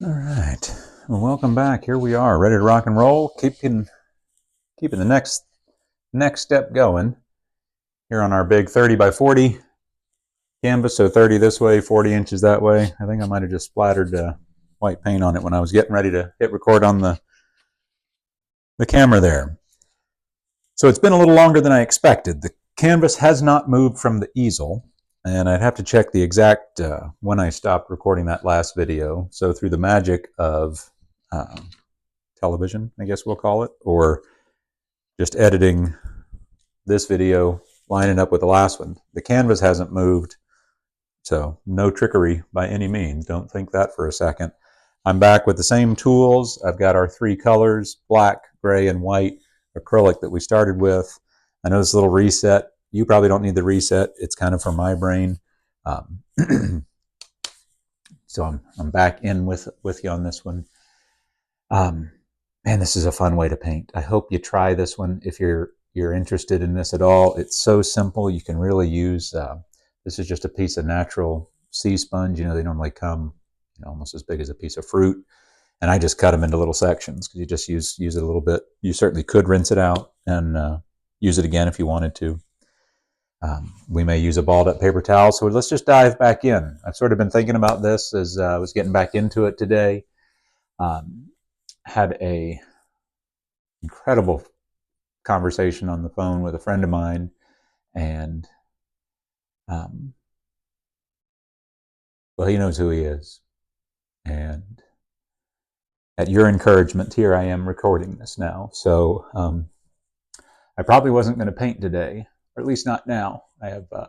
All right. Well, welcome back. Here we are, ready to rock and roll. Keeping the next step going here on our big 30 by 40 canvas. So 30 this way, 40 inches that way. I think I might have just splattered white paint on it when I was getting ready to hit record on the camera there. So it's been a little longer than I expected. The canvas has not moved from the easel, and I'd have to check the exact when I stopped recording that last video. So through the magic of television, I guess we'll call it, or just editing this video, lining up with the last one, the canvas hasn't moved. So no trickery by any means. Don't think that for a second. I'm back with the same tools. I've got our three colors, black, gray, and white acrylic that we started with. I know this little reset. You probably don't need the reset. It's kind of for my brain. So I'm back in with you on this one. Man, this is a fun way to paint. I hope you try this one if you're interested in this at all. It's so simple. You can really use, this is just a piece of natural sea sponge. You know, they normally come almost as big as a piece of fruit. And I just cut them into little sections because you just use it a little bit. You certainly could rinse it out and use it again if you wanted to. We may use a balled up paper towel. So let's just dive back in. I've sort of been thinking about this as I was getting back into it today. Had a incredible conversation on the phone with a friend of mine, and well, he knows who he is, and at your encouragement, here I am recording this now. So I probably wasn't going to paint today, or at least not now. I have a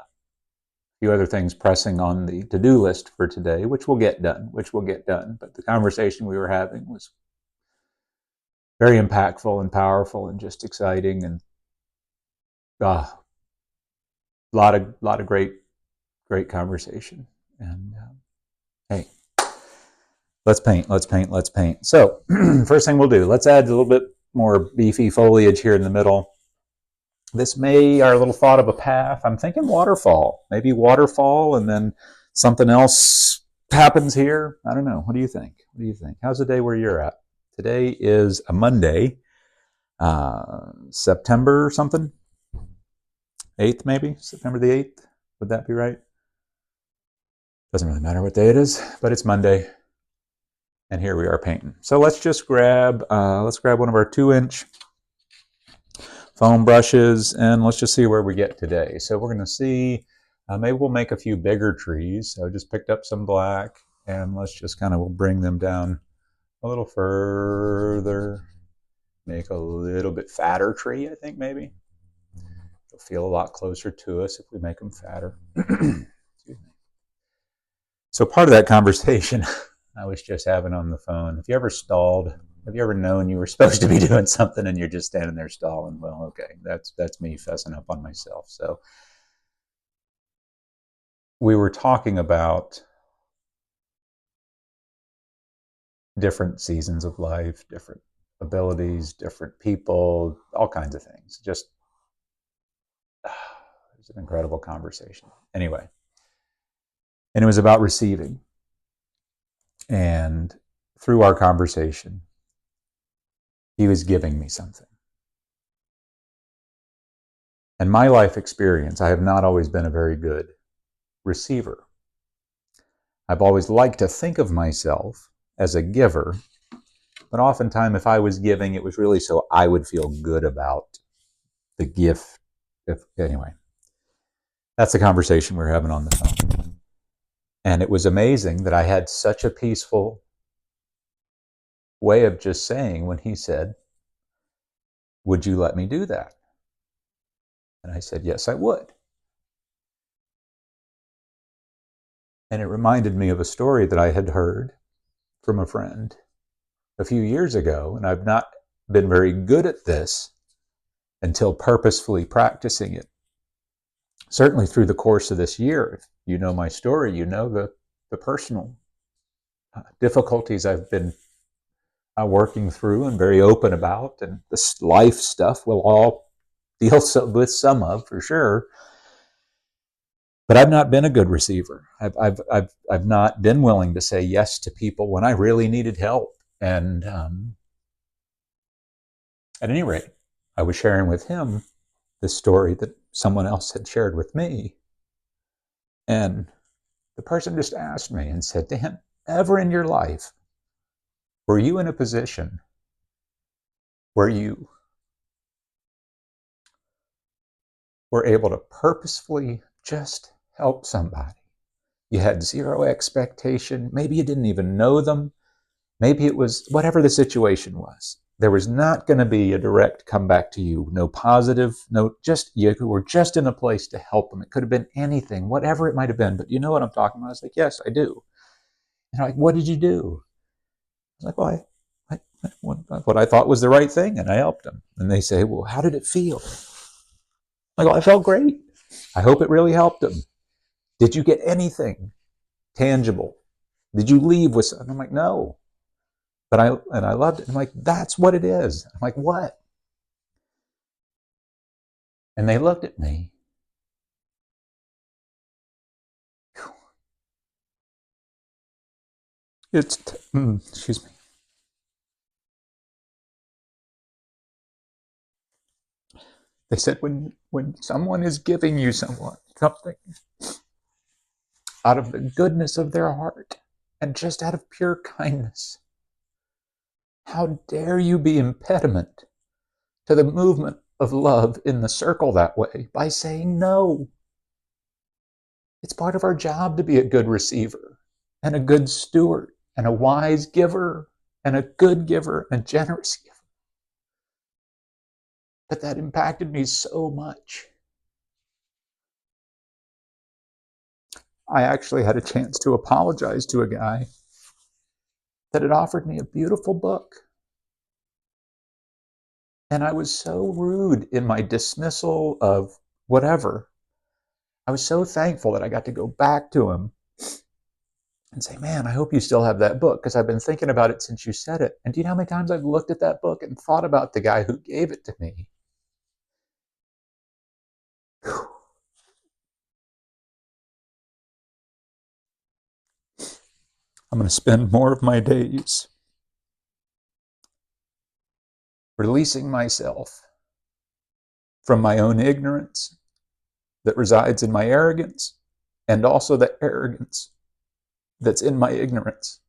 few other things pressing on the to-do list for today, which will get done. But the conversation we were having was very impactful and powerful and just exciting, and a lot of great conversation. And hey, let's paint. So first thing we'll do, let's add a little bit more beefy foliage here in the middle. This may our little thought of a path. I'm thinking waterfall, maybe waterfall, and then something else happens here. I don't know. What do you think? How's the day where you're at? Today is a Monday, September something, 8th maybe, September the 8th. Would that be right? Doesn't really matter what day it is, but it's Monday, and here we are painting. So let's just grab one of our 2-inch foam brushes, and let's just see where we get today. So we're going to see, maybe we'll make a few bigger trees. So I just picked up some black, and let's just kind of bring them down a little further. Make a little bit fatter tree, I think maybe. It'll feel a lot closer to us if we make them fatter. So part of that conversation I was just having on the phone, have you ever stalled? Have you ever known you were supposed to be doing something and you're just standing there stalling? Well, okay, that's me fessing up on myself. So we were talking about different seasons of life, different abilities, different people, all kinds of things. Just it was an incredible conversation. Anyway, and it was about receiving. And through our conversation, he was giving me something. And my life experience, I have not always been a very good receiver. I've always liked to think of myself as a giver, but oftentimes if I was giving, it was really so I would feel good about the gift. Anyway, that's the conversation we were having on the phone. And it was amazing that I had such a peaceful way of just saying when he said, "Would you let me do that?" And I said, "Yes, I would." And it reminded me of a story that I had heard from a friend a few years ago, and I've not been very good at this until purposefully practicing it. Certainly through the course of this year, if you know my story, you know the personal difficulties I've been working through and very open about, and this life stuff we'll all deal with some of for sure. But I've not been a good receiver. I've not been willing to say yes to people when I really needed help. And at any rate, I was sharing with him this story that someone else had shared with me. And the person just asked me and said to him, ever in your life, were you in a position where you were able to purposefully just help somebody? You had zero expectation. Maybe you didn't even know them. Maybe it was whatever the situation was. There was not going to be a direct comeback to you. No positive, no, just you were just in a place to help them. It could have been anything, whatever it might have been. But you know what I'm talking about? I was like, yes, I do. And I'm like, what did you do? I was like, well, what I thought was the right thing, and I helped them. And they say, well, how did it feel? I go, I felt great. I hope it really helped them. Did you get anything tangible? Did you leave with something? I'm like, no. But I loved it. I'm like, that's what it is. I'm like, what? And they looked at me. Excuse me. They said, when someone is giving you something out of the goodness of their heart and just out of pure kindness, how dare you be impediment to the movement of love in the circle that way by saying no? It's part of our job to be a good receiver and a good steward and a wise giver and a good giver and a generous giver. But that impacted me so much. I actually had a chance to apologize to a guy that had offered me a beautiful book. And I was so rude in my dismissal of whatever. I was so thankful that I got to go back to him and say, man, I hope you still have that book, because I've been thinking about it since you said it. And do you know how many times I've looked at that book and thought about the guy who gave it to me? Whew. I'm going to spend more of my days releasing myself from my own ignorance that resides in my arrogance, and also the arrogance that's in my ignorance.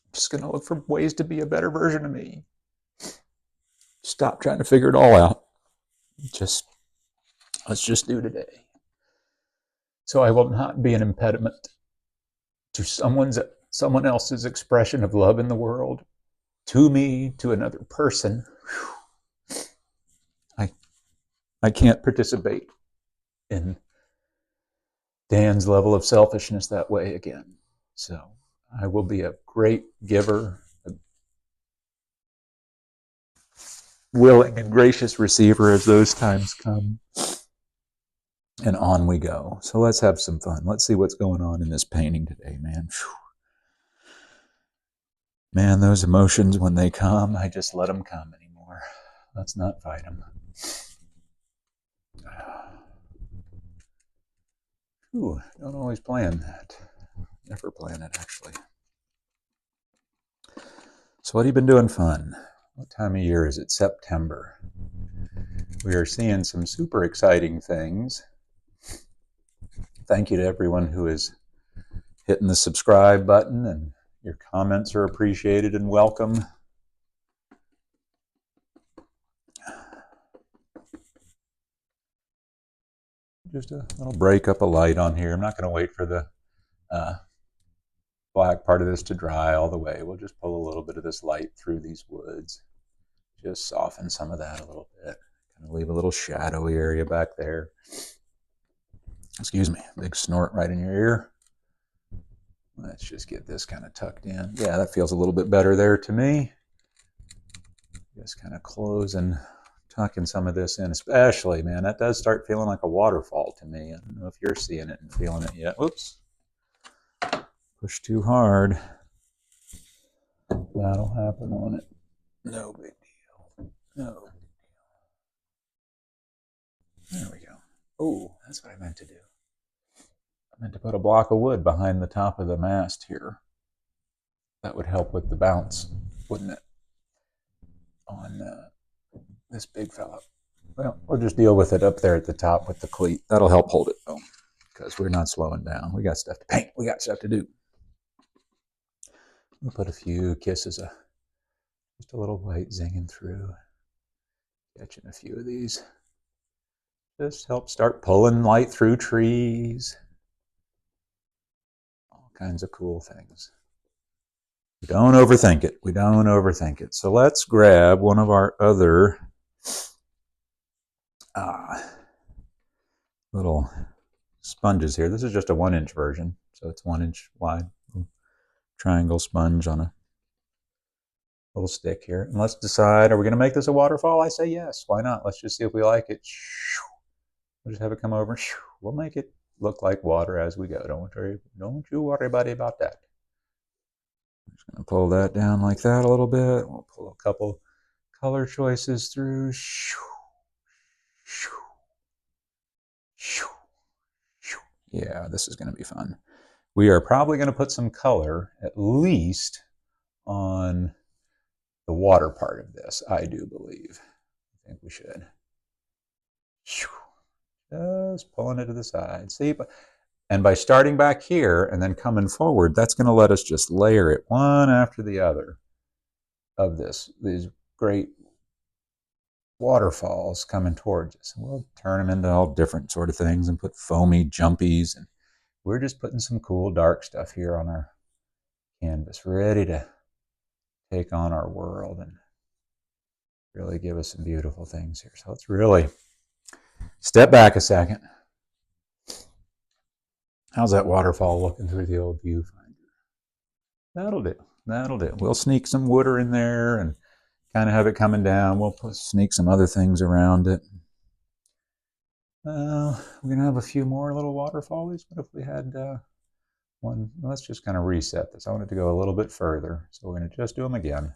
I'm just going to look for ways to be a better version of me. Stop trying to figure it all out. Let's just do today. So I will not be an impediment to someone else's expression of love in the world, to me, to another person. I can't participate in Dan's level of selfishness that way again. So I will be a great giver, a willing and gracious receiver as those times come. And on we go. So let's have some fun. Let's see what's going on in this painting today, man. Whew. Man, those emotions, when they come, I just let them come anymore. Let's not fight them. Ooh, don't always plan that. Never plan it, actually. So what have you been doing fun? What time of year is it? September. We are seeing some super exciting things. Thank you to everyone who is hitting the subscribe button, and your comments are appreciated and welcome. Just a little break up a light on here. I'm not going to wait for the black part of this to dry all the way. We'll just pull a little bit of this light through these woods. Just soften some of that a little bit. Kind of leave a little shadowy area back there. Excuse me, big snort right in your ear. Let's just get this kind of tucked in. Yeah, that feels a little bit better there to me. Just kind of closing, tucking some of this in, especially, man, that does start feeling like a waterfall to me. I don't know if you're seeing it and feeling it yet. Oops. Push too hard. That'll happen on it. No big deal. No big deal. There we go. Oh, that's what I meant to do. I meant to put a block of wood behind the top of the mast here. That would help with the bounce, wouldn't it? On this big fella. Well, we'll just deal with it up there at the top with the cleat. That'll help hold it though, because we're not slowing down. We got stuff to paint. We got stuff to do. We'll put a few kisses of just a little white zinging through. Catching a few of these. Just help start pulling light through trees. All kinds of cool things. We don't overthink it. We don't overthink it. So let's grab one of our other little sponges here. This is just a 1-inch version, so it's 1 inch wide. Triangle sponge on a little stick here. And let's decide, are we going to make this a waterfall? I say yes. Why not? Let's just see if we like it. We'll just have it come over. We'll make it look like water as we go. Don't you worry, buddy, about that. I'm just going to pull that down like that a little bit. We'll pull a couple color choices through. Yeah, this is going to be fun. We are probably going to put some color, at least, on the water part of this, I do believe. I think we should. Just pulling it to the side. See, and by starting back here and then coming forward, that's going to let us just layer it one after the other of these great waterfalls coming towards us. And we'll turn them into all different sort of things and put foamy jumpies. And we're just putting some cool dark stuff here on our canvas, ready to take on our world and really give us some beautiful things here. So let's really step back a second. How's that waterfall looking through the old viewfinder? That'll do. That'll do. We'll sneak some water in there and kind of have it coming down. We'll sneak some other things around it. We're going to have a few more little waterfalls. What if we had one? Let's just kind of reset this. I want it to go a little bit further. So we're going to just do them again.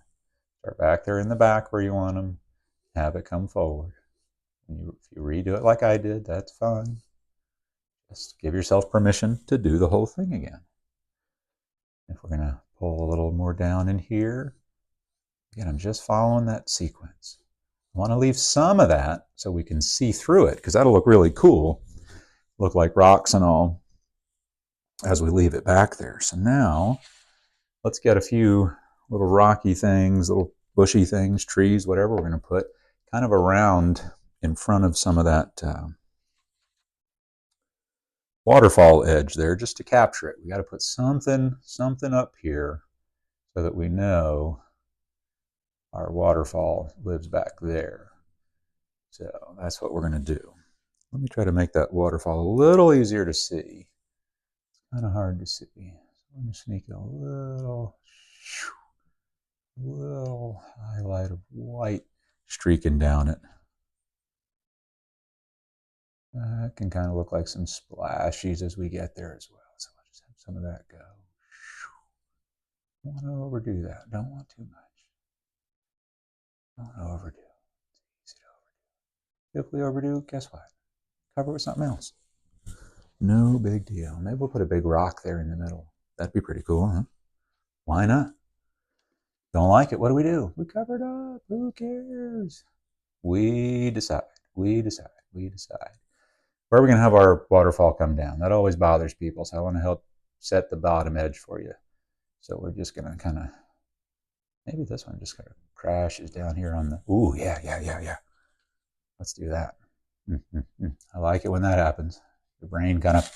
Start back there in the back where you want them. Have it come forward. And if you redo it like I did, that's fine. Just give yourself permission to do the whole thing again. If we're going to pull a little more down in here, again, I'm just following that sequence. I want to leave some of that so we can see through it, because that'll look really cool. Look like rocks and all as we leave it back there. So now let's get a few little rocky things, little bushy things, trees, whatever we're going to put kind of around in front of some of that waterfall edge there, just to capture it. We got to put something up here so that we know our waterfall lives back there. So that's what we're going to do. Let me try to make that waterfall a little easier to see. It's kind of hard to see. So I'm going to sneak a little highlight of white streaking down it. It can kind of look like some splashies as we get there as well. So I'll just have some of that go. Don't want to overdo that. Don't want too much. Don't want to overdo. It's easy to overdo. If we overdo, guess what? Cover it with something else. No big deal. Maybe we'll put a big rock there in the middle. That'd be pretty cool, huh? Why not? Don't like it, what do? We cover it up. Who cares? We decide. We decide. We decide. Where are we going to have our waterfall come down? That always bothers people, so I want to help set the bottom edge for you. So we're just going to kind of, maybe this one just kind of crashes down here on the, ooh, yeah. Let's do that. I like it when that happens. The brain kind of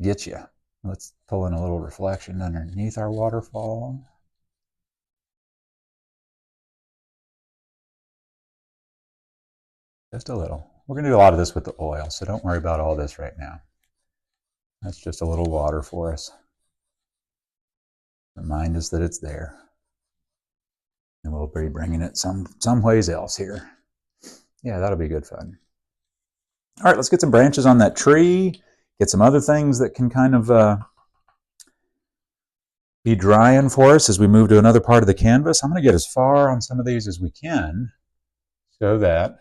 gets you. Let's pull in a little reflection underneath our waterfall. Just a little. We're going to do a lot of this with the oil, so don't worry about all this right now. That's just a little water for us. Remind us that it's there. And we'll be bringing it some ways else here. Yeah, that'll be good fun. All right, let's get some branches on that tree. Get some other things that can kind of be drying for us as we move to another part of the canvas. I'm going to get as far on some of these as we can so that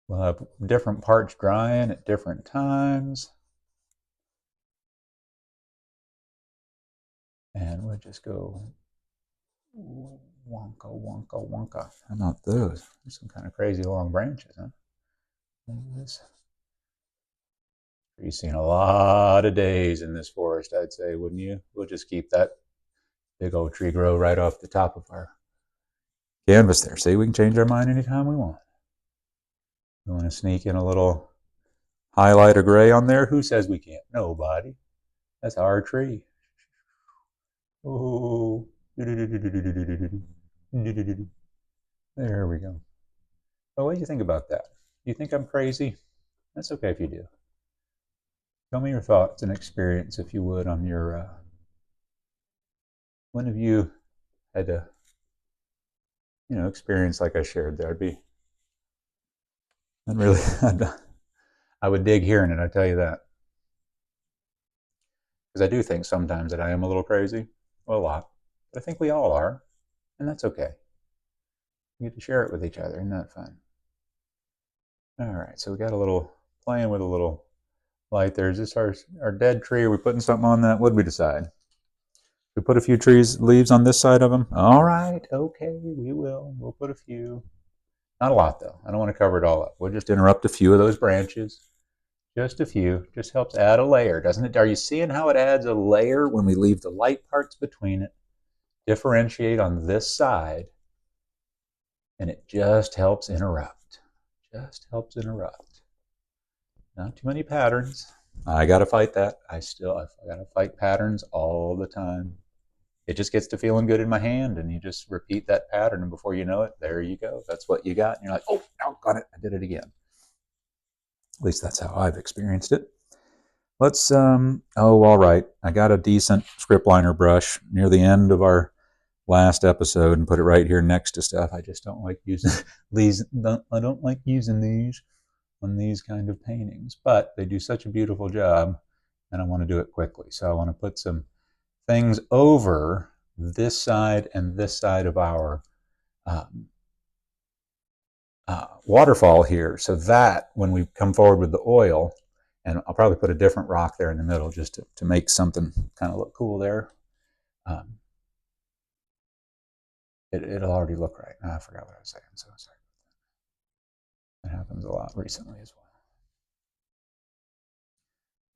We'll have different parts drying at different times. And we'll just go wonka, wonka, wonka. How about those? There's some kind of crazy long branches, huh? This. You've seen a lot of days in this forest, I'd say, wouldn't you? We'll just keep that big old tree grow right off the top of our canvas there. See, we can change our mind anytime we want. We want to sneak in a little highlighter gray on there. Who says we can't? Nobody. That's our tree. Oh, there we go. Well, what do you think about that? Do you think I'm crazy? That's okay if you do. Tell me your thoughts and experience, if you would, on your. When have you had to, experience like I shared there? I'd really, I would dig hearing it. I tell you that, because I do think sometimes that I am a little crazy, well, a lot, but I think we all are, and that's okay. We get to share it with each other. Isn't that fun? All right, so we got a little playing with a little light there. Is this our dead tree? Are we putting something on that? What did we decide? We put a few leaves on this side of them. All right, okay, we will. We'll put a few. Not a lot, though. I don't want to cover it all up. We'll just interrupt a few of those branches. Just a few. Just helps add a layer, doesn't it? Are you seeing how it adds a layer when we leave the light parts between it? Differentiate on this side, and it just helps interrupt. Just helps interrupt. Not too many patterns. I got to fight that. I got to fight patterns all the time. It just gets to feeling good in my hand, and you just repeat that pattern, and before you know it, there you go. That's what you got. And you're like, oh, got it. I did it again. At least that's how I've experienced it. Let's, all right. I got a decent script liner brush near the end of our last episode and put it right here next to stuff. I just don't like using these. I don't like using these on these kind of paintings, but they do such a beautiful job, and I want to do it quickly. So I want to put some things over this side and this side of our waterfall here, so that when we come forward with the oil, and I'll probably put a different rock there in the middle just to make something kind of look cool there. It'll already look right. I forgot what I was saying, so sorry. That happens a lot recently as well.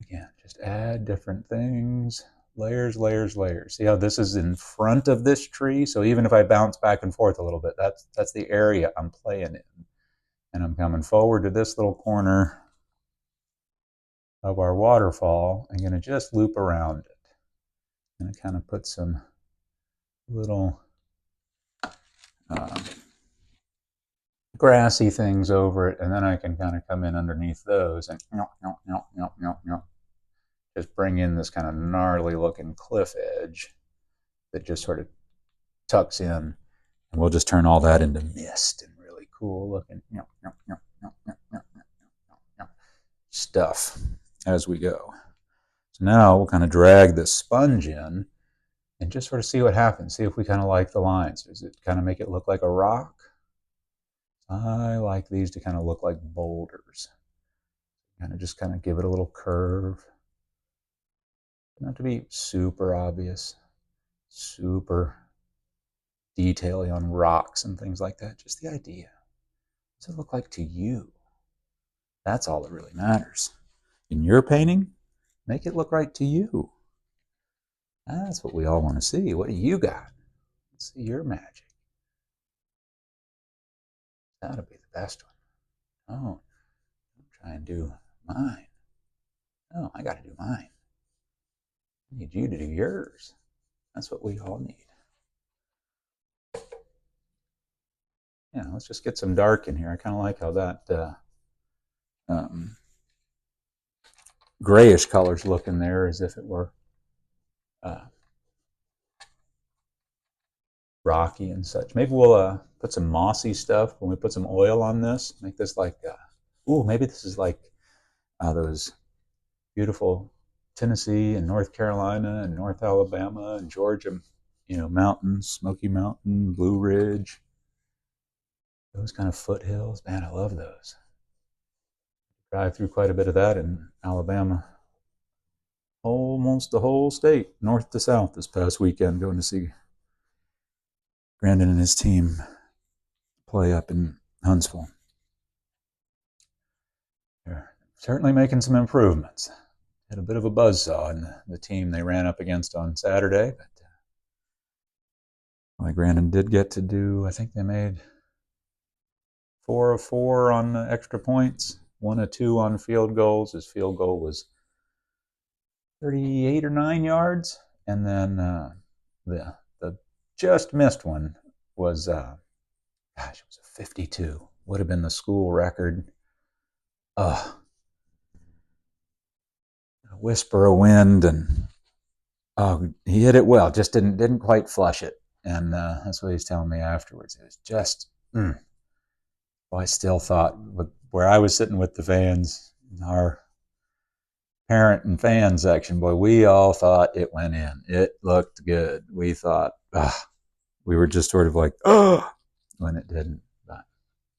Again, just add different things. Layers, layers, layers. See how this is in front of this tree? So even if I bounce back and forth a little bit, that's the area I'm playing in. And I'm coming forward to this little corner of our waterfall. I'm going to just loop around it. I'm going to kind of put some little grassy things over it, and then I can kind of come in underneath those and just bring in this kind of gnarly looking cliff edge that just sort of tucks in, and we'll just turn all that into mist and really cool looking stuff as we go. So now we'll kind of drag this sponge in and just sort of see what happens. See if we kind of like the lines. Does it kind of make it look like a rock? I like these to kind of look like boulders. Just kind of give it a little curve. Not to be super obvious, super detailing on rocks and things like that. Just the idea. What does it look like to you? That's all that really matters. In your painting, make it look right to you. That's what we all want to see. What do you got? Let's see your magic. That'll be the best one. Oh, try and do mine. Oh, I got to do mine. I need you to do yours. That's what we all need. Yeah, let's just get some dark in here. I kind of like how that grayish colors look in there, as if it were rocky and such. Maybe we'll put some mossy stuff when we put some oil on this. Make this like, maybe this is like those beautiful Tennessee and North Carolina and North Alabama and Georgia, mountains, Smoky Mountain, Blue Ridge, those kind of foothills. Man, I love those. drive through quite a bit of that in Alabama. Almost the whole state, north to south, this past weekend, going to see Brandon and his team play up in Huntsville. They're certainly making some improvements. Had a bit of a buzzsaw in the team they ran up against on Saturday, but like Brandon did get to do, I think they made 4 of 4 on extra points, 1 of 2 on field goals. His field goal was 38 or 9 yards, and then the just missed one was it was a 52. Would have been the school record. A whisper of wind, and he hit it well, just didn't quite flush it. And that's what he's telling me afterwards. It was just, well, I still thought, where I was sitting with the fans, our parent and fan section, boy, we all thought it went in. It looked good. We thought, we were just sort of like, when it didn't. But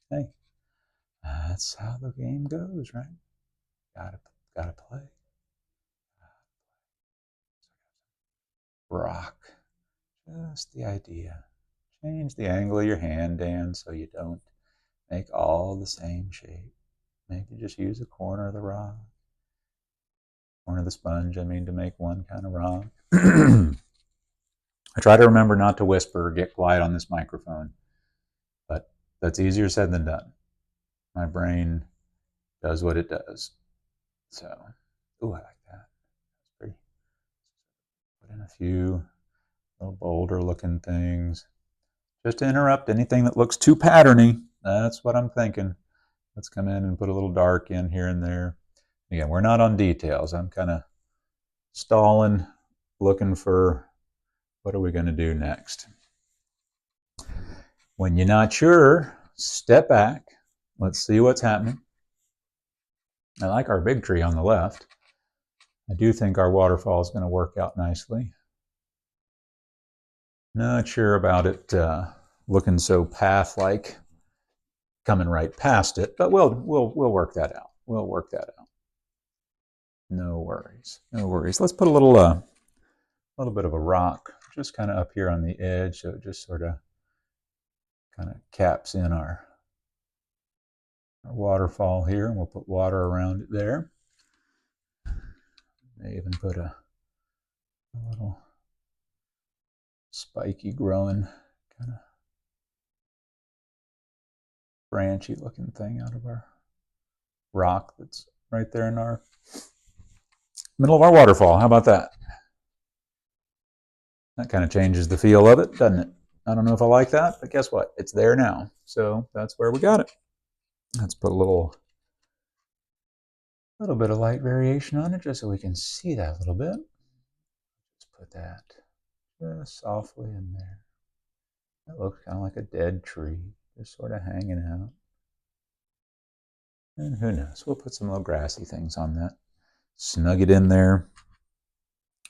hey, that's how the game goes, right? Gotta play. Rock. Just the idea. Change the angle of your hand, Dan, so you don't make all the same shape. Maybe just use a corner of the rock. Corner of the sponge, I mean, to make one kind of rock. I try to remember not to whisper or get quiet on this microphone, but that's easier said than done. My brain does what it does. So, ooh, I like that. That's pretty. Put in a few little bolder looking things. Just to interrupt anything that looks too patterny. That's what I'm thinking. Let's come in and put a little dark in here and there. Again, we're not on details. I'm kind of stalling, looking for what are we going to do next. When you're not sure, step back. Let's see what's happening. I like our big tree on the left. I do think our waterfall is going to work out nicely. Not sure about it looking so path-like, coming right past it, but we'll work that out. We'll work that out. No worries. No worries. Let's put a little bit of a rock just kind of up here on the edge, so it just sort of kind of caps in our waterfall here, and we'll put water around it there. May even put a little spiky growing kind of branchy looking thing out of our rock that's right there in our middle of our waterfall. How about that? That kind of changes the feel of it, doesn't it? I don't know if I like that, but guess what? It's there now. So that's where we got it. Let's put a little bit of light variation on it just so we can see that a little bit. Let's put that just softly in there. That looks kind of like a dead tree, just sort of hanging out. And who knows? We'll put some little grassy things on that. Snug it in there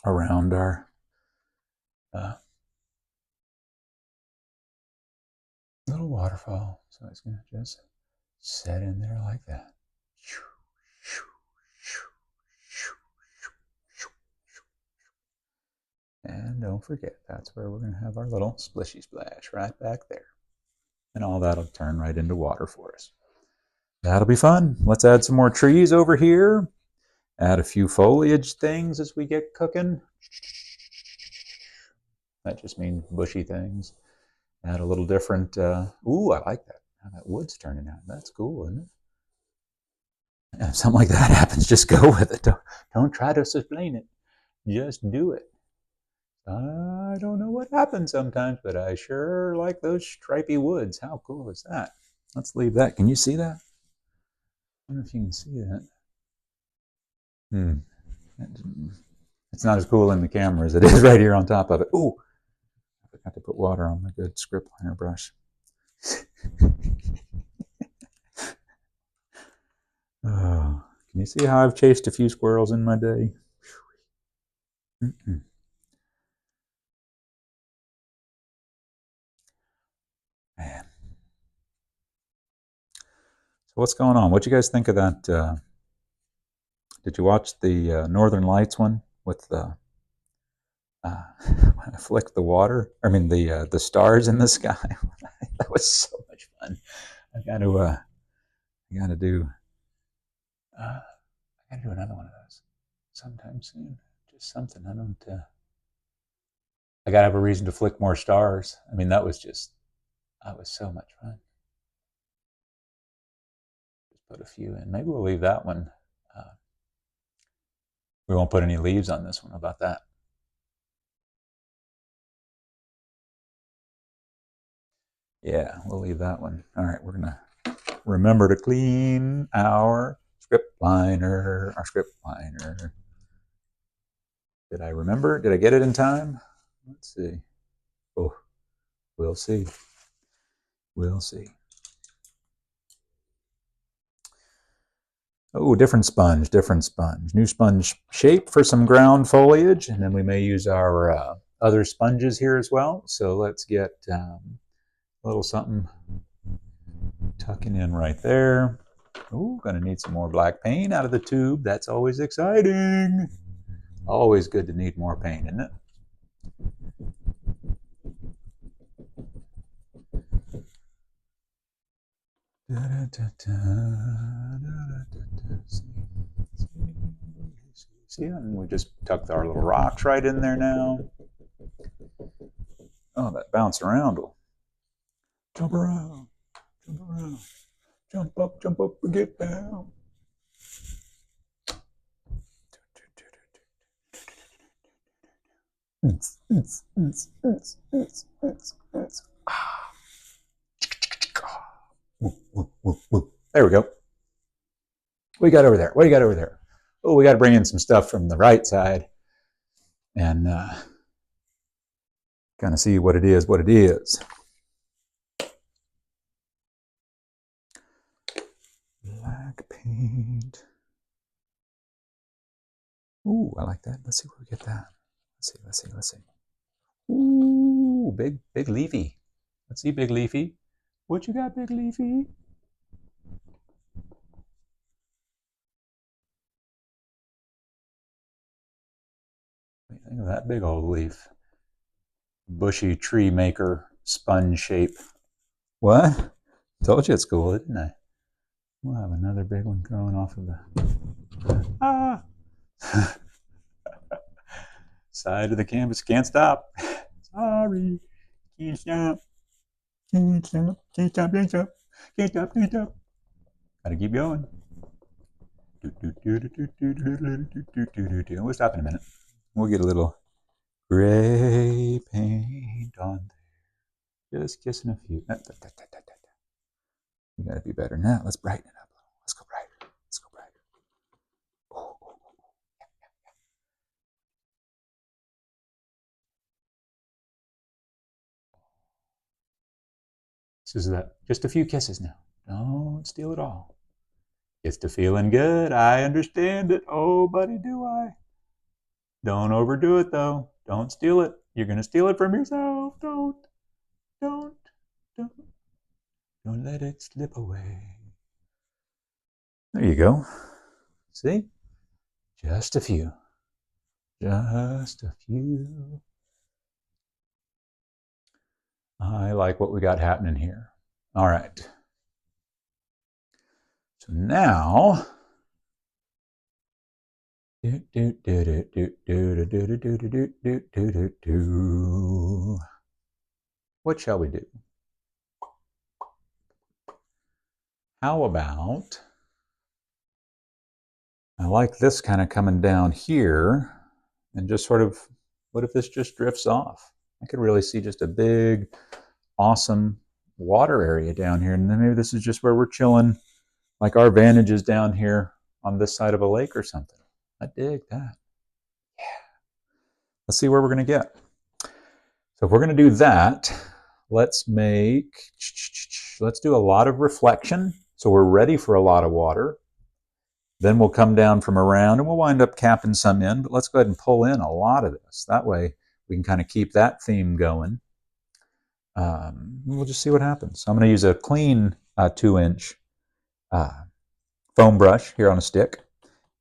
around our little waterfall. So it's going to just set in there like that. And don't forget, that's where we're going to have our little splishy splash right back there. And all that'll turn right into water for us. That'll be fun. Let's add some more trees over here. Add a few foliage things as we get cooking. That just means bushy things. Add a little different, ooh, I like that. How that wood's turning out. That's cool, isn't it? And if something like that happens, just go with it. Don't try to explain it. Just do it. I don't know what happens sometimes, but I sure like those stripy woods. How cool is that? Let's leave that. Can you see that? I don't know if you can see that. It's not as cool in the camera as it is right here on top of it. Ooh, I forgot to put water on my good script liner brush. Oh, can you see how I've chased a few squirrels in my day? Man. So what's going on? What do you guys think of that Did you watch the Northern Lights one with the when I flicked the water? I mean the stars in the sky. That was so much fun. I got to do another one of those sometime soon. Just something. I don't. I got to have a reason to flick more stars. I mean, that was so much fun. Just put a few in. Maybe we'll leave that one. We won't put any leaves on this one. How about that? Yeah, we'll leave that one. All right, we're gonna remember to clean our script liner. Did I remember? Did I get it in time? Let's see. Oh, we'll see. We'll see. Oh, different sponge. New sponge shape for some ground foliage, and then we may use our other sponges here as well. So let's get a little something tucking in right there. Oh, gonna need some more black paint out of the tube. That's always exciting. Always good to need more paint, isn't it? See, and we just tucked our little rocks right in there now. Oh, that bounce around will jump around, jump up, and get down. There we go. What do you got over there? Oh, we got to bring in some stuff from the right side and kind of see what it is. Black paint. Ooh, I like that. Let's see where we get that. Let's see. Ooh, big leafy. Let's see, big leafy. What you got, big leafy? What do you think of that big old leaf? Bushy tree maker sponge shape. What? Told you it's cool, didn't I? We'll have another big one growing off of the side of the canvas. Can't stop. Sorry. Can't stop. Gotta keep going. We'll stop in a minute. We'll get a little gray paint on there. Just kissing a few. We gotta be better than that. Let's brighten it up a little. Let's go brighter. This is that. Just a few kisses now. Don't steal it all. It's to feeling good. I understand it. Oh, buddy, do I. Don't overdo it, though. Don't steal it. You're going to steal it from yourself. Don't let it slip away. There you go. See? Just a few. I like what we got happening here. All right. So now, what shall we do? How about, I like this kind of coming down here and just sort of, what if this just drifts off? I could really see just a big, awesome water area down here. And then maybe this is just where we're chilling, like our vantage is down here on this side of a lake or something. I dig that. Yeah. Let's see where we're going to get. So if we're going to do that, let's do a lot of reflection. So we're ready for a lot of water. Then we'll come down from around and we'll wind up capping some in, but let's go ahead and pull in a lot of this. That way we can kind of keep that theme going. We'll just see what happens. So I'm going to use a clean 2-inch foam brush here on a stick.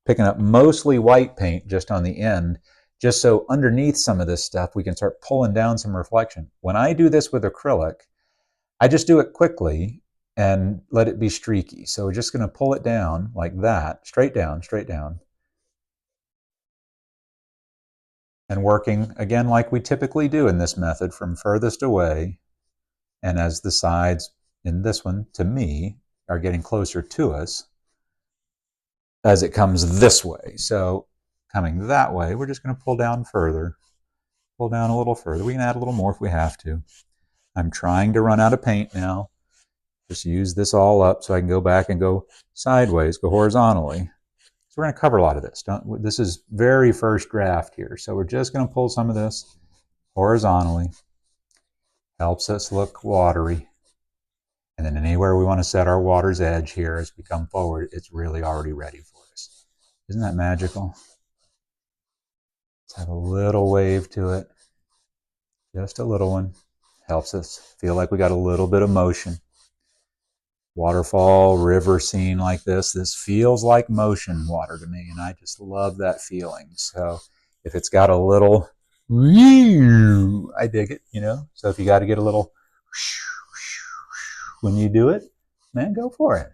picking up mostly white paint just on the end, just so underneath some of this stuff we can start pulling down some reflection. When I do this with acrylic, I just do it quickly and let it be streaky. So we're just going to pull it down like that, straight down, and working again like we typically do in this method from furthest away. And as the sides in this one, to me, are getting closer to us as it comes this way. So coming that way, we're just going to pull down further, pull down a little further. We can add a little more if we have to. I'm trying to run out of paint now. Just use this all up so I can go back and go sideways, go horizontally. So we're going to cover a lot of this. This is very first draft here. So we're just going to pull some of this horizontally. Helps us look watery. And then anywhere we want to set our water's edge here as we come forward, it's really already ready for us. Isn't that magical? Let's have a little wave to it. Just a little one. Helps us feel like we got a little bit of motion. Waterfall, river scene like this feels like motion water to me, and I just love that feeling. So if it's got a little, I dig it, you know. So if you got to get a little when you do it, man, go for it.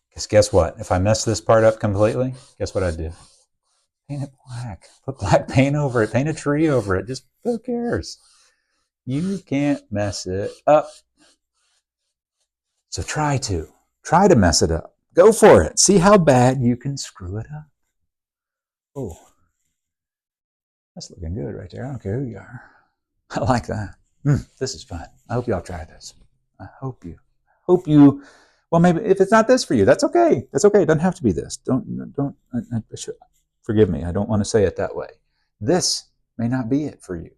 Because guess what? If I mess this part up completely, guess what I'd do? Paint it black. Put black paint over it. Paint a tree over it. Just who cares? You can't mess it up. So try to mess it up. Go for it. See how bad you can screw it up. Oh, that's looking good right there. I don't care who you are. I like that. This is fun. I hope y'all try this. I hope you. Well, maybe if it's not this for you, that's okay. That's okay. It doesn't have to be this. Don't. Forgive me. I don't want to say it that way. This may not be it for you.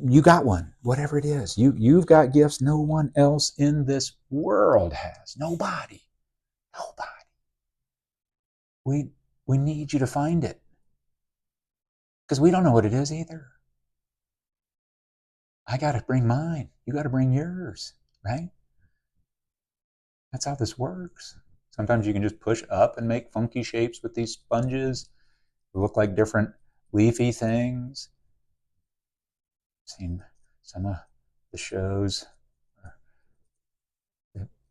You got one, whatever it is. You've got gifts no one else in this world has. Nobody. We need you to find it, because we don't know what it is either. I got to bring mine. You got to bring yours, right? That's how this works. Sometimes you can just push up and make funky shapes with these sponges. They look like different leafy things. I've seen some of the shows.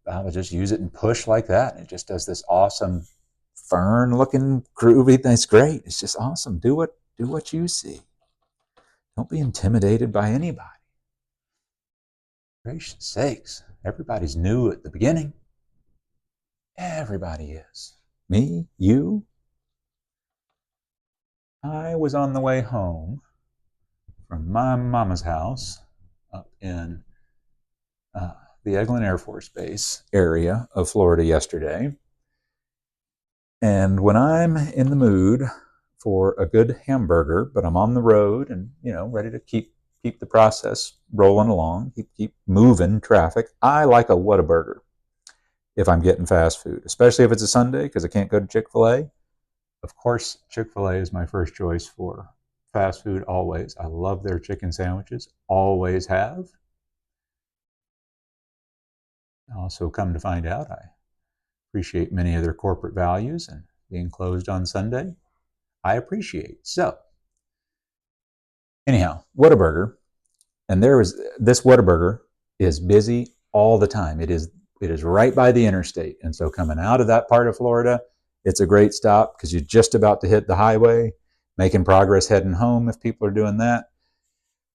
I would just use it and push like that. It just does this awesome fern-looking groovy thing. It's great. It's just awesome. Do what you see. Don't be intimidated by anybody. Gracious sakes, everybody's new at the beginning. Everybody is. Me, you. I was on the way home from my mama's house up in the Eglin Air Force Base area of Florida yesterday. And when I'm in the mood for a good hamburger, but I'm on the road and, ready to keep the process rolling along, keep moving traffic, I like a Whataburger if I'm getting fast food, especially if it's a Sunday because I can't go to Chick-fil-A. Of course, Chick-fil-A is my first choice for fast food always. I love their chicken sandwiches, always have. Also, come to find out, I appreciate many of their corporate values, and being closed on Sunday, I appreciate. So, anyhow, Whataburger, and this Whataburger is busy all the time. It is right by the interstate, and so coming out of that part of Florida, it's a great stop because you're just about to hit the highway, making progress heading home if people are doing that.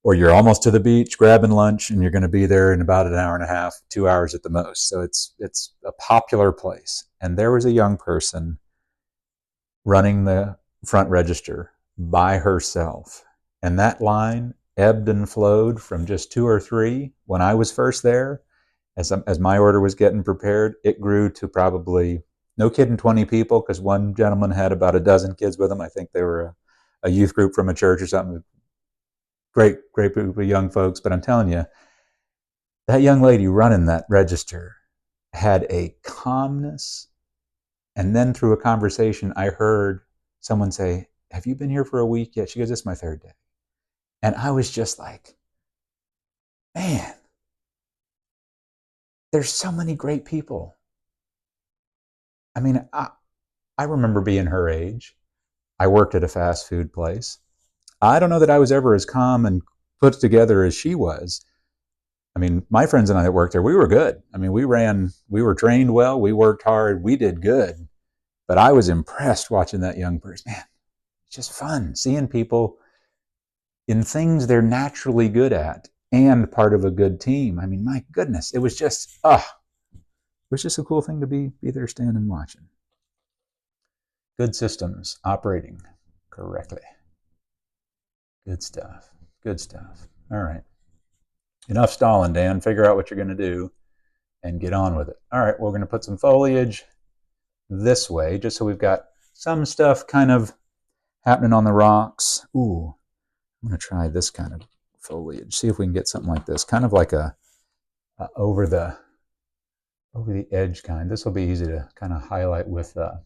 Or you're almost to the beach, grabbing lunch, and you're going to be there in about an hour and a half, 2 hours at the most. So it's a popular place. And there was a young person running the front register by herself. And that line ebbed and flowed from just 2 or 3 when I was first there. As my order was getting prepared, it grew to probably, no kidding, 20 people, because one gentleman had about a dozen kids with him. I think they were a youth group from a church or something. Great group of young folks. But I'm telling you, that young lady running that register had a calmness. And then through a conversation, I heard someone say, "Have you been here for a week yet?" She goes, "This is my 3rd day." And I was just like, Man, there's so many great people. I mean, I remember being her age. I worked at a fast food place. I don't know that I was ever as calm and put together as she was. I mean, my friends and I that worked there, we were good. I mean, we were trained well, we worked hard, we did good. But I was impressed watching that young person. Man, it's just fun seeing people in things they're naturally good at and part of a good team. I mean, my goodness, it was just, it was just a cool thing to be there standing watching. Good systems operating correctly. Good stuff. Good stuff. All right. Enough stalling, Dan. Figure out what you're going to do and get on with it. All right, we're going to put some foliage this way, just so we've got some stuff kind of happening on the rocks. Ooh, I'm going to try this kind of foliage. See if we can get something like this, kind of like a over the edge kind. This will be easy to kind of highlight with the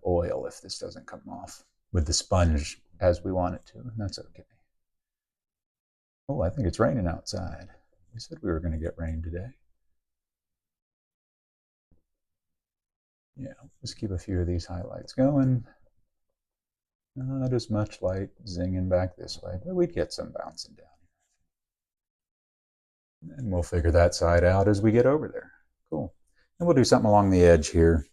oil if this doesn't come off with the sponge as we want it to, and that's okay. Oh, I think it's raining outside. We said we were going to get rain today. Yeah, let's keep a few of these highlights going. Not as much light zinging back this way, but we'd get some bouncing down. And we'll figure that side out as we get over there. Cool. And we'll do something along the edge here.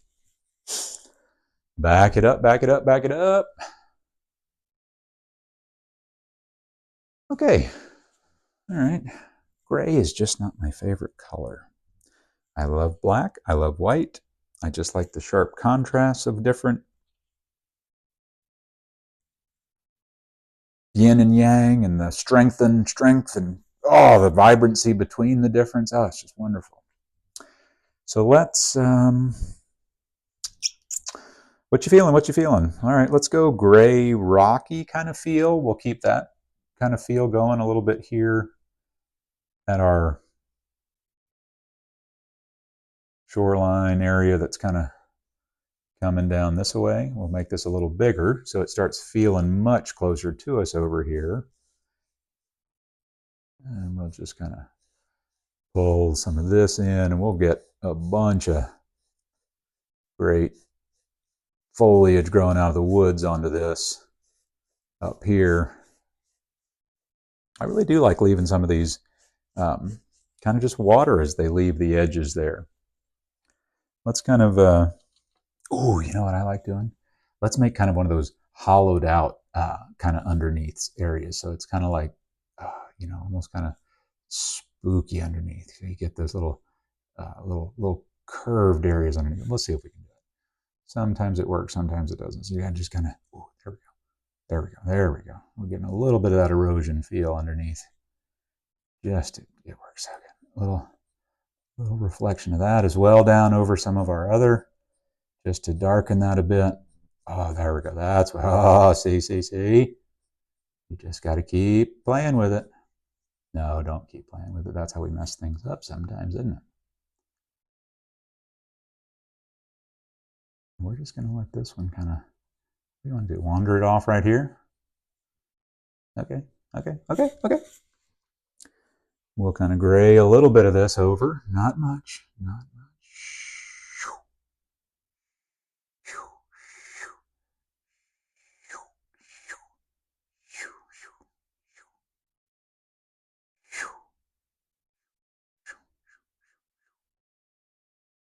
Back it up, back it up, back it up. Okay. All right. Gray is just not my favorite color. I love black. I love white. I just like the sharp contrasts of different yin and yang and the strength and oh, the vibrancy between the difference. Oh, it's just wonderful. So let's, what you feeling? What you feeling? All right, let's go gray, rocky kind of feel. We'll keep that kind of feel going a little bit here at our shoreline area that's kind of coming down this way. We'll make this a little bigger so it starts feeling much closer to us over here. And we'll just kind of pull some of this in and we'll get a bunch of great foliage growing out of the woods onto this up here. I really do like leaving some of these kind of just water as they leave the edges there. Let's kind of, ooh, you know what I like doing? Let's make kind of one of those hollowed out kind of underneath areas. So it's kind of like, you know, almost kind of spooky underneath. So you get those little, little curved areas underneath. Let's see if we can do it. Sometimes it works, sometimes it doesn't. So you got to just kind of, ooh, there we go. There we go. There we go. We're getting a little bit of that erosion feel underneath. Just, it works so good. Little reflection of that as well down over some of our other, just to darken that a bit. Oh, there we go. That's what, oh, see. You just got to keep playing with it. No, don't keep playing with it. That's how we mess things up sometimes, isn't it? We're just going to let this one kind of, what do you want to do? Wander it off right here? Okay. We'll kind of gray a little bit of this over. Not much.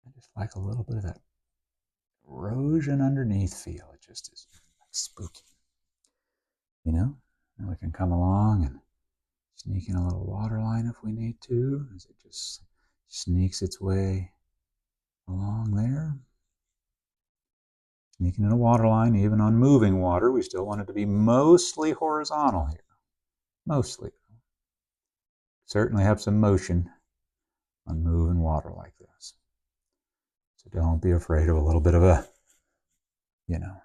I just like a little bit of that erosion underneath feel. It just is spooky. You know? And we can come along and sneak in a little water line if we need to, as it just sneaks its way along there. Sneaking in a water line, even on moving water, we still want it to be mostly horizontal here. Mostly. Certainly have some motion on moving water like this. So don't be afraid of a little bit of a, you know,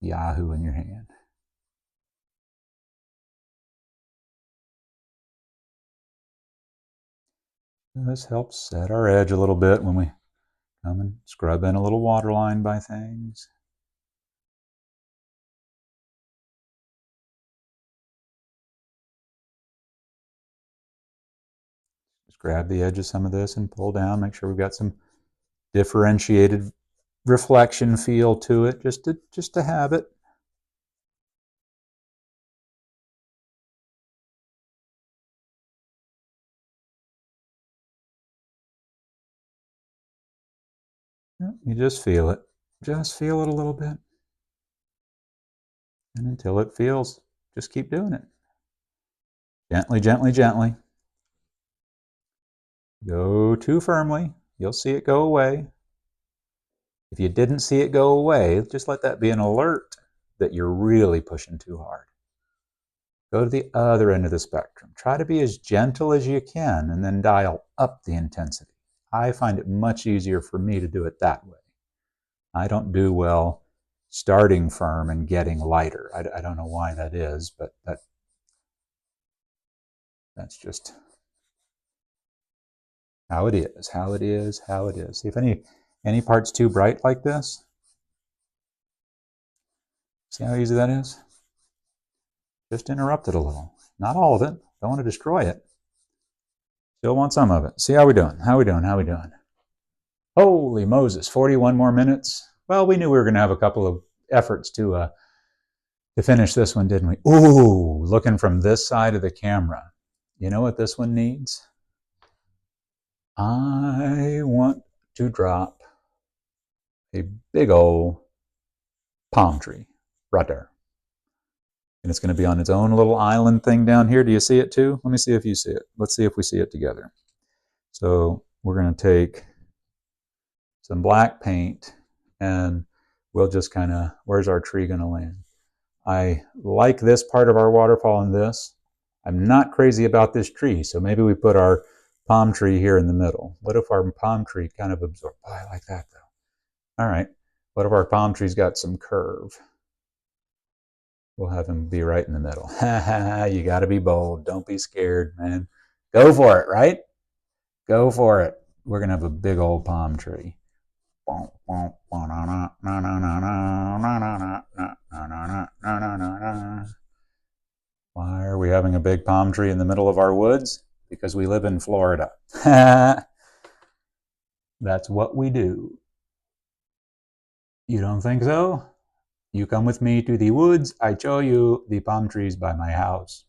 Yahoo in your hand. This helps set our edge a little bit when we come and scrub in a little water line by things. Just grab the edge of some of this and pull down. Make sure we've got some differentiated reflection feel to it, just to have it. You just feel it. Just feel it a little bit. And until it feels, just keep doing it. Gently, gently, gently. Go too firmly, you'll see it go away. If you didn't see it go away, just let that be an alert that you're really pushing too hard. Go to the other end of the spectrum. Try to be as gentle as you can and then dial up the intensity. I find it much easier for me to do it that way. I don't do well starting firm and getting lighter. I don't know why that is, but that's just how it is, how it is, how it is. See if any part's too bright like this. See how easy that is? Just interrupt it a little. Not all of it. Don't want to destroy it. Still want some of it. See how we doing? How we doing? How we doing? Holy Moses, 41 more minutes. Well, we knew we were going to have a couple of efforts to finish this one, didn't we? Ooh, looking from this side of the camera. You know what this one needs? I want to drop a big old palm tree right there. And it's going to be on its own little island thing down here. Do you see it too? Let me see if you see it. Let's see if we see it together. So we're going to take some black paint and we'll just kind of, where's our tree going to land? I like this part of our waterfall and this. I'm not crazy about this tree, so maybe we put our palm tree here in the middle. What if our palm tree kind of absorbs? Oh, I like that though. All right. What if our palm tree's got some curve? We'll have him be right in the middle. Ha ha ha, you got to be bold. Don't be scared, man. Go for it, right? Go for it. We're going to have a big old palm tree. Why are we having a big palm tree in the middle of our woods? Because we live in Florida. That's what we do. You don't think so? You come with me to the woods, I show you the palm trees by my house.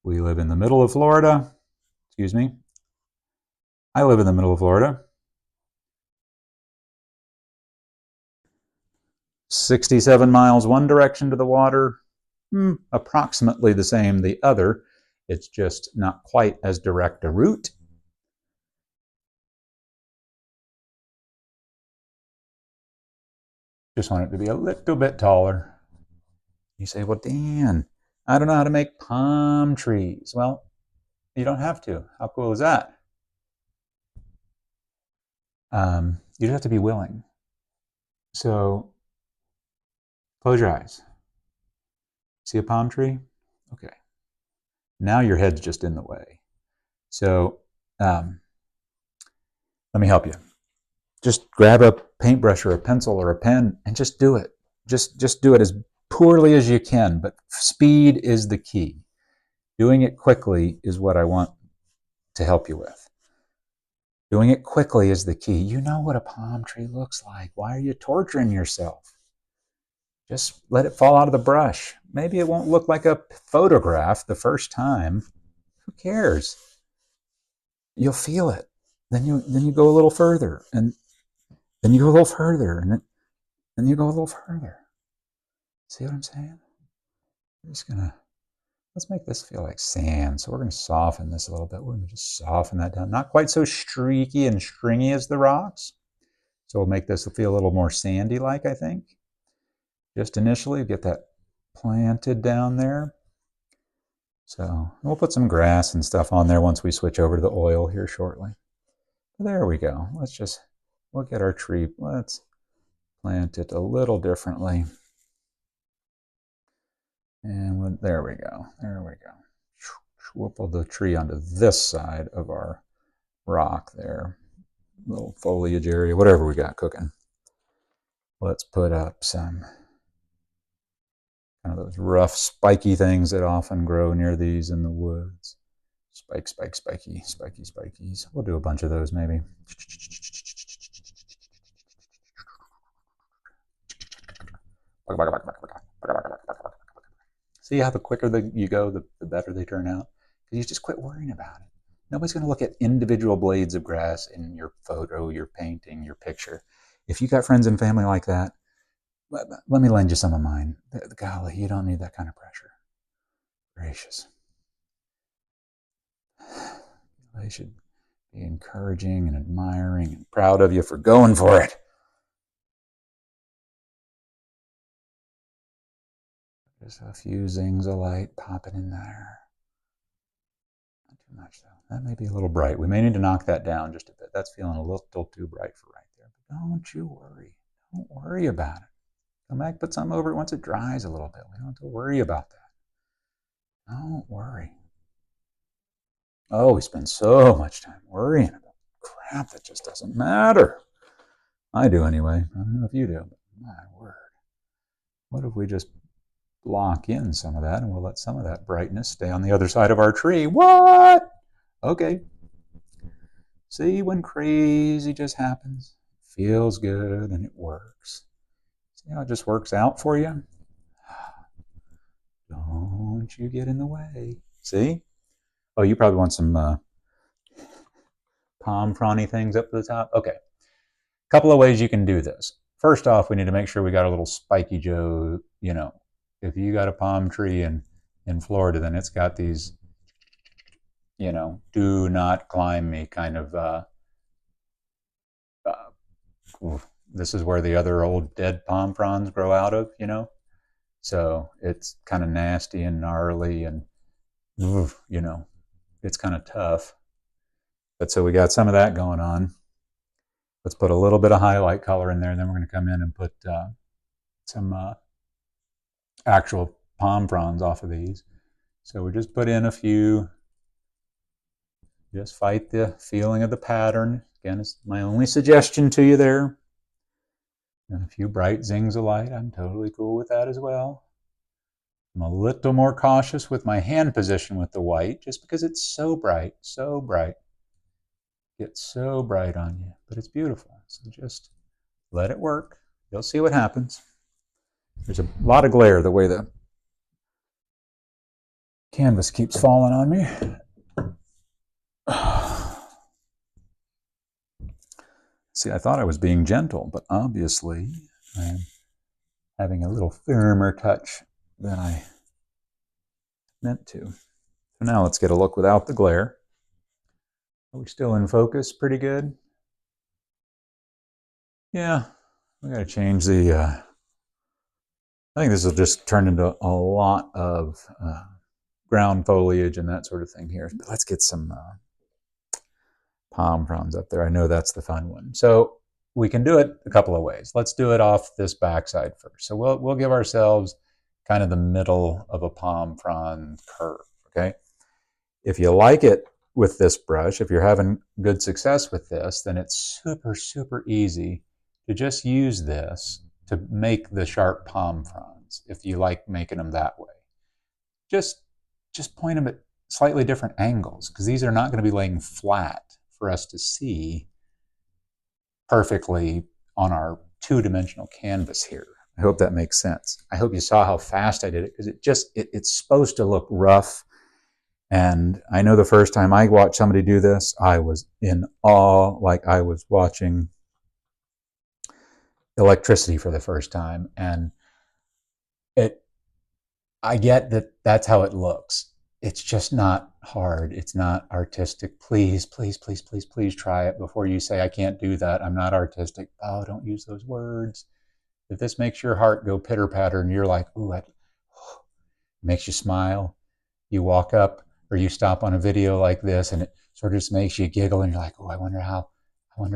We live in the middle of Florida. Excuse me. I live in the middle of Florida. 67 miles one direction to the water, approximately the same the other. It's just not quite as direct a route. Just want it to be a little bit taller. You say, well, Dan, I don't know how to make palm trees. Well, you don't have to. How cool is that? You just have to be willing. So close your eyes. See a palm tree? Okay. Now your head's just in the way. So let me help you. Just grab a paintbrush or a pencil or a pen and just do it. Just do it as poorly as you can, but speed is the key. Doing it quickly is what I want to help you with. Doing it quickly is the key. You know what a palm tree looks like. Why are you torturing yourself? Just let it fall out of the brush. Maybe it won't look like a photograph the first time. Who cares? You'll feel it. Then you go a little further, and then you go a little further, and then you go a little further. See what I'm saying? We're just gonna, let's make this feel like sand. So we're gonna soften this a little bit. We're gonna just soften that down. Not quite so streaky and stringy as the rocks. So we'll make this feel a little more sandy-like, I think. Just initially, get that planted down there. So we'll put some grass and stuff on there once we switch over to the oil here shortly. There we go. We'll get our tree. Let's plant it a little differently. And there we go. There we go. We'll put the tree onto this side of our rock there. Little foliage area, whatever we got cooking. Let's put up some kind of those rough, spiky things that often grow near these in the woods. Spike, spike, spiky, spiky, spikies. We'll do a bunch of those maybe. See how the quicker you go, the better they turn out? Because you just quit worrying about it. Nobody's going to look at individual blades of grass in your photo, your painting, your picture. If you got friends and family like that, let me lend you some of mine. Golly, you don't need that kind of pressure. Gracious. They should be encouraging and admiring and proud of you for going for it. Just a few zings of light popping in there. Not too much, though. That may be a little bright. We may need to knock that down just a bit. That's feeling a little too bright for right there. But don't you worry. Don't worry about it. Come back, put some over it once it dries a little bit. We don't have to worry about that. Don't worry. Oh, we spend so much time worrying about crap that just doesn't matter. I do anyway. I don't know if you do, but my word. What if we just block in some of that and we'll let some of that brightness stay on the other side of our tree? What? Okay. See, when crazy just happens, it feels good and it works. See how it just works out for you? Don't you get in the way. See? Oh, you probably want some palm frondy things up to the top? Okay. A couple of ways you can do this. First off, we need to make sure we got a little spiky Joe. You know, if you got a palm tree in Florida, then it's got these, you know, do not climb me kind of, this is where the other old dead palm fronds grow out of, you know? So it's kind of nasty and gnarly and, you know, it's kind of tough. But so we got some of that going on. Let's put a little bit of highlight color in there, and then we're going to come in and put some actual palm fronds off of these. So we just put in a few, just fight the feeling of the pattern. Again, it's my only suggestion to you there. And a few bright zings of light. I'm totally cool with that as well. I'm a little more cautious with my hand position with the white, just because it's so bright, so bright. Gets so bright on you, but it's beautiful. So just let it work. You'll see what happens. There's a lot of glare the way the canvas keeps falling on me. See, I thought I was being gentle, but obviously I'm having a little firmer touch than I meant to. So now let's get a look without the glare. Are we still in focus pretty good? Yeah, we got to change the, I think this will just turn into a lot of ground foliage and that sort of thing here. But let's get some palm fronds up there. I know that's the fun one. So we can do it a couple of ways. Let's do it off this backside first. So we'll give ourselves kind of the middle of a palm frond curve, okay? If you like it with this brush, if you're having good success with this, then it's super, super easy to just use this to make the sharp palm fronds if you like making them that way. Just point them at slightly different angles, because these are not going to be laying flat for us to see perfectly on our two-dimensional canvas here. I hope that makes sense. I hope you saw how fast I did it, because it's supposed to look rough. And I know the first time I watched somebody do this, I was in awe, like I was watching electricity for the first time. And I get that that's how it looks. It's just not hard. It's not artistic. Please, please, please, please, please try it before you say, I can't do that. I'm not artistic. Oh, don't use those words. If this makes your heart go pitter patter and you're like, ooh, it makes you smile, you walk up or you stop on a video like this and it sort of just makes you giggle and you're like, oh, I wonder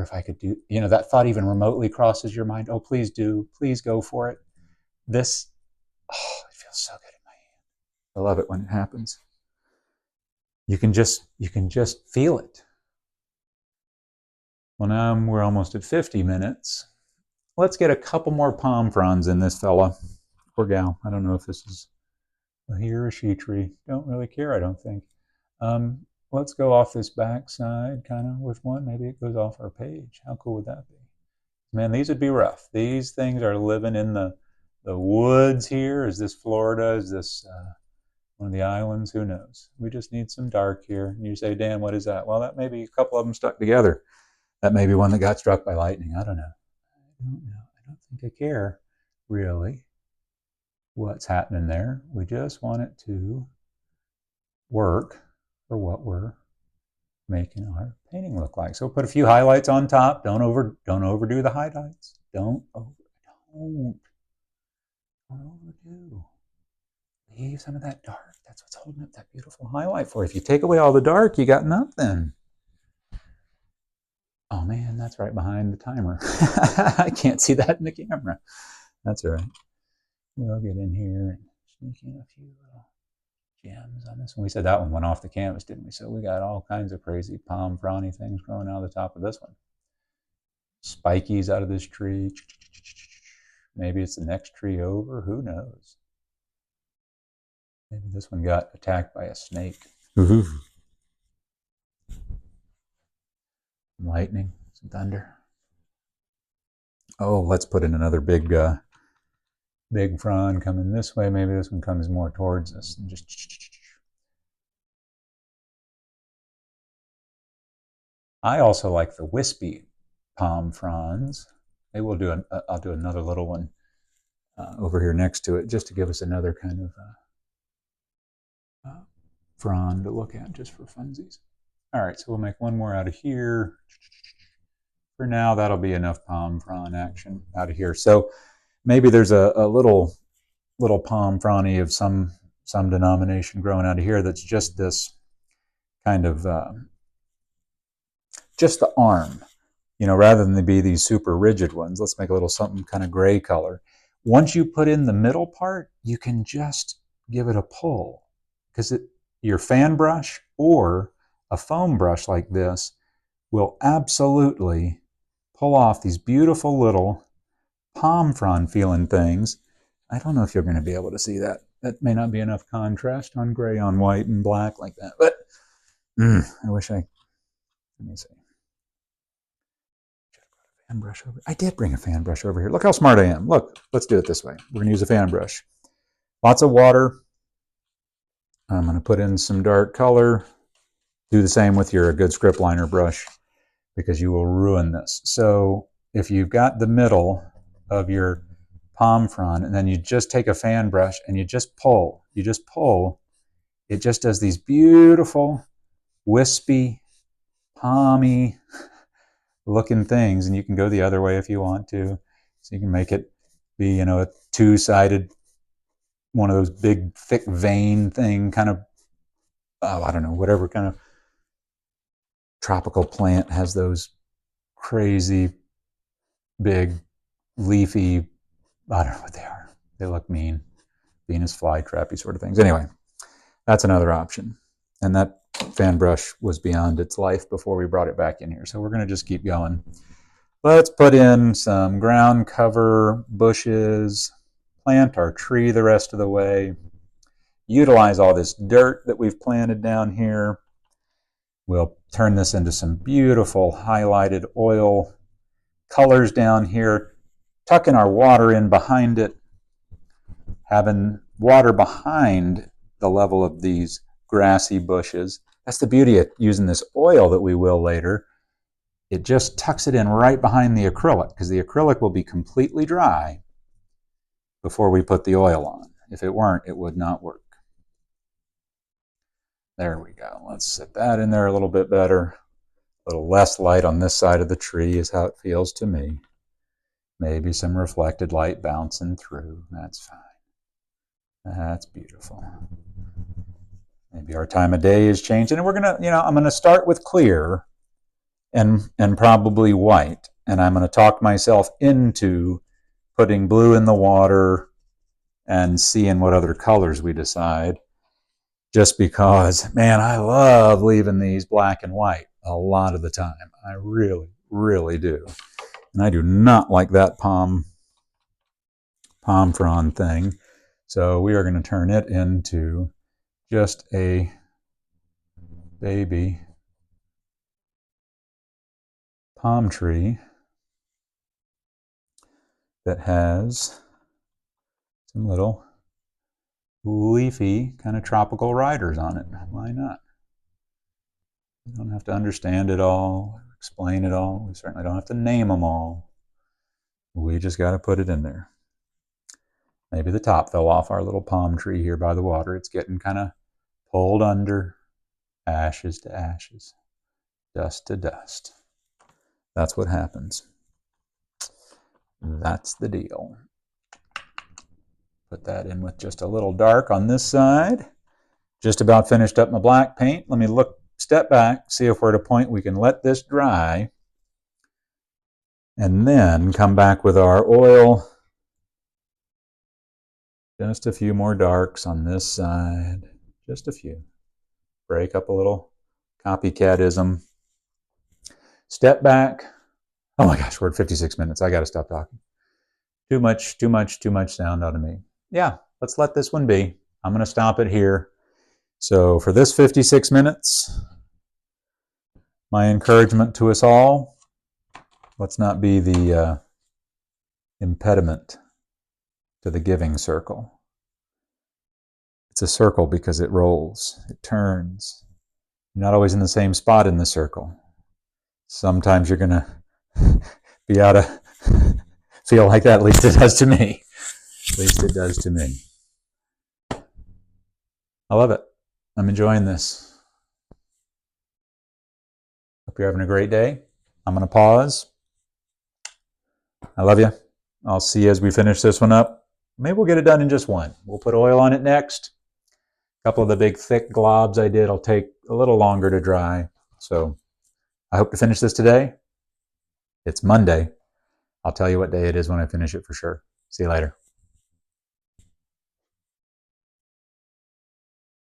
if I could do, you know, that thought even remotely crosses your mind. Oh, please do. Please go for it. This, oh, it feels so good in my hand. I love it when it happens. You can just feel it. Well, now we're almost at 50 minutes. Let's get a couple more palm fronds in this fella or gal. I don't know if this is a he or a she tree. Don't really care, I don't think. We're let's go off this back side kind of with one. Maybe it goes off our page. How cool would that be? Man, these would be rough. These things are living in the woods here. Is this Florida? Is this one of the islands? Who knows? We just need some dark here. And you say, Dan, what is that? Well, that may be a couple of them stuck together. That may be one that got struck by lightning. I don't know. I don't think I care, really, what's happening there. We just want it to work for what we're making our painting look like. So put a few highlights on top. Don't overdo the highlights. Don't overdo. Leave some of that dark. That's what's holding up that beautiful highlight for you. If you take away all the dark, you got nothing. Oh man, that's right behind the timer. I can't see that in the camera. That's all right. We'll get in here and sneak in a few little gems on this one. We said that one went off the canvas, didn't we? So we got all kinds of crazy palm frondly things growing out of the top of this one. Spikies out of this tree. Maybe it's the next tree over. Who knows? Maybe this one got attacked by a snake. Lightning, some thunder. Oh, let's put in another big frond coming this way. Maybe this one comes more towards us. And just. I also like the wispy palm fronds. Maybe we'll do I'll do another little one over here next to it, just to give us another kind of frond to look at, just for funsies. All right, so we'll make one more out of here. For now, that'll be enough palm frond action out of here. So maybe there's a little palm frondy of some denomination growing out of here that's just this kind of just the arm, you know, rather than be these super rigid ones. Let's make a little something kind of gray color. Once you put in the middle part, you can just give it a pull, because your fan brush or a foam brush like this will absolutely pull off these beautiful little palm frond feeling things. I don't know if you're going to be able to see that. That may not be enough contrast on gray on white and black like that, but I wish let me see. Fan brush over. I did bring a fan brush over here. Look how smart I am. Look, let's do it this way. We're going to use a fan brush. Lots of water. I'm going to put in some dark color. Do the same with your good script liner brush, because you will ruin this. So if you've got the middle of your palm frond and then you just take a fan brush and you just pull, it just does these beautiful, wispy, palmy looking things. And you can go the other way if you want to. So you can make it be, you know, a two-sided, one of those big, thick vein thing, kind of, I don't know, whatever kind of tropical plant has those crazy, big, leafy, I don't know what they are. They look mean. Venus flytrappy sort of things. Anyway, that's another option. And that fan brush was beyond its life before we brought it back in here. So we're going to just keep going. Let's put in some ground cover, bushes, plant our tree the rest of the way. Utilize all this dirt that we've planted down here. We'll turn this into some beautiful highlighted oil colors down here. Tucking our water in behind it. Having water behind the level of these grassy bushes. That's the beauty of using this oil that we will later. It just tucks it in right behind the acrylic, because the acrylic will be completely dry before we put the oil on. If it weren't, it would not work. There we go. Let's set that in there a little bit better. A little less light on this side of the tree is how it feels to me. Maybe some reflected light bouncing through. That's fine. That's beautiful. Maybe our time of day is changing. And we're going to, you know, I'm going to start with clear and probably white. And I'm going to talk myself into putting blue in the water and seeing what other colors we decide. Just because, man, I love leaving these black and white a lot of the time. I really, really do. And I do not like that palm frond thing. So we are going to turn it into just a baby palm tree that has some little leafy kind of tropical riders on it. Why not? We don't have to understand it all, explain it all. We certainly don't have to name them all. We just got to put it in there. Maybe the top fell off our little palm tree here by the water. It's getting kind of pulled under, ashes to ashes, dust to dust. That's what happens. That's the deal. Put that in with just a little dark on this side. Just about finished up my black paint. Let me step back, see if we're at a point we can let this dry, and then come back with our oil. Just a few more darks on this side. Just a few. Break up a little copycatism. Step back. Oh my gosh, we're at 56 minutes. I got to stop talking. Too much sound out of me. Yeah, let's let this one be. I'm going to stop it here. So for this 56 minutes, my encouragement to us all, let's not be the impediment to the giving circle. It's a circle because it rolls, it turns. You're not always in the same spot in the circle. Sometimes you're going to be out of feel like that. At least it does to me. At least it does to me. I love it. I'm enjoying this. Hope you're having a great day. I'm going to pause. I love you. I'll see you as we finish this one up. Maybe we'll get it done in just one. We'll put oil on it next. A couple of the big thick globs I did will take a little longer to dry. So I hope to finish this today. It's Monday. I'll tell you what day it is when I finish it for sure. See you later.